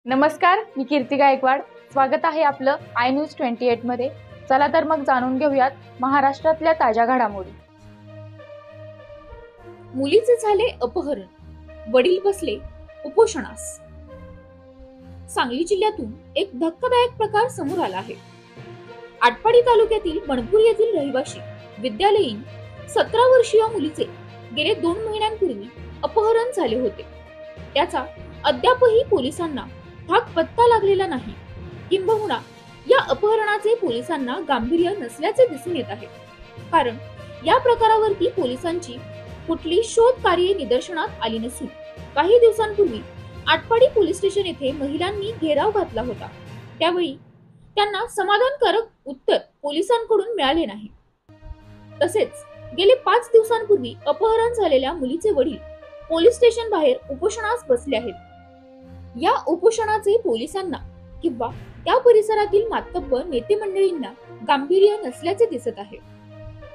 नमस्कार, मी कीर्ती गायकवाड। स्वागत आहे आपलं आय न्यूज 28 मध्ये। चला तर मग जाणून घेऊयात महाराष्ट्रातल्या ताज्या घडामोडी। मुलीचे झाले अपहरण, वडील बसले उपोषणास। सांगली जिल्ह्यातून एक धक्कादायक प्रकार समोर आला आहे। आटपाडी तालुक्यातील बनपूर येथील रहिवाशी विद्यालयीन 17 वर्षीय मुलीचे गेले 2 महिन्यांपूर्वी अपहरण झाले होते। त्याचा अद्यापही पोलिसांना ठाक पत्ता लागलेला नाही, किंबहुना या अपहरणाचे पोलिसांना गांभीर्य नसल्याचे दिसून येत आहे। कारण या प्रकारावरती पोलिसांची कुठली शोध कार्य निदर्शनात आली नसून काही दिवसांपूर्वी आटपाडी पोलीस स्टेशन येथे महिलांनी घेराव घातला होता। त्यावेळी त्यांना समाधानकारक उत्तर पोलिसांकडून मिळाले नाही। तसेच गेले 5 दिवसांपूर्वी अपहरण झालेल्या मुलीचे वडील पोलीस स्टेशन बाहेर उपोषणास बसले आहेत। या उपोषणाचे पोलिसांना किंवा त्या परिसरातील मातब्बर नेते मंडळींना गांभीर्य नसल्याचे दिसत आहे।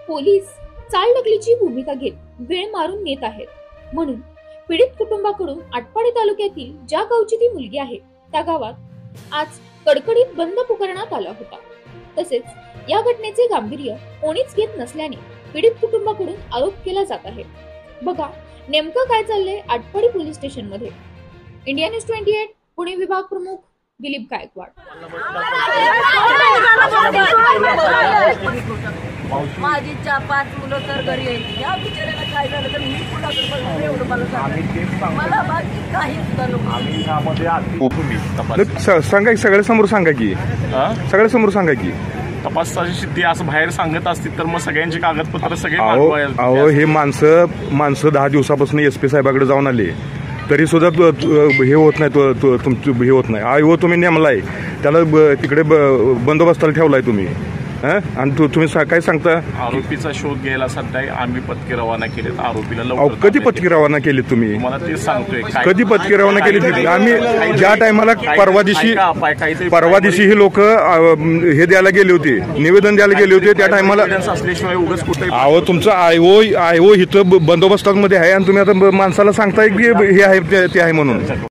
पोलीस चालढकलीची भूमिका घेत वेळ मारून नेत आहेत। म्हणून पीडित कुटुंबाकडून आटपाडी तालुक्यातील ज्या गावची ती मुलगी आहे त्या गावात आज कडकडीत बंद पुकारण्यात आला होता। तसेच या घटनेचे गांभीर्य कोणीच घेत नसल्याने पीडित कुटुंबाकडून आरोप केला जात आहे। बघा नेमकं काय चाललंय आटपाडी पोलीस स्टेशन मध्ये। इंडिया न्यूज 28 पुणे विभाग प्रमुख दिलीप गायकवाड। माझी 4-5 मुलं तर घरी आहेत। या बिचाऱ्याला काय झालं तर मी कुणाकडे बघणार एवढं मला बाकी काही सुद्धा नको। सांगा सगळ्या समोर सांगा की सगळ्या समोर सांगा की तपासाची सिद्धी असं बाहेर सांगत असतील तर मग सगळ्यांची कागदपत्र सगळे अहो हे माणसं 10 दिवसापासून SP साहेबाकडे जाऊन आले तरी सुद्धा हे होत नाही, तुमचं हे होत नाही। हो तुम्ही नेमलाय त्याला तिकडे बंदोबस्ताला ठेवलाय तुम्ही, आणि तुम्ही काय सांगता? आरोपीचा शोध घ्यायला सध्या आम्ही पथके रवाना केलेत। आरोपीला कधी पथके रवाना केली तुम्ही? मला ते सांगतोय कधी पथके रवाना केली? आम्ही ज्या टायमाला परवा दिवशी ही लोक हे द्यायला गेले होते, निवेदन द्यायला गेले होते, त्या टायमाला असल्याशिवाय उगाच कुठे अहो तुमचं आय ओ इथं बंदोबस्तामध्ये आहे आणि तुम्ही आता माणसाला सांगताय की हे आहे ते आहे म्हणून।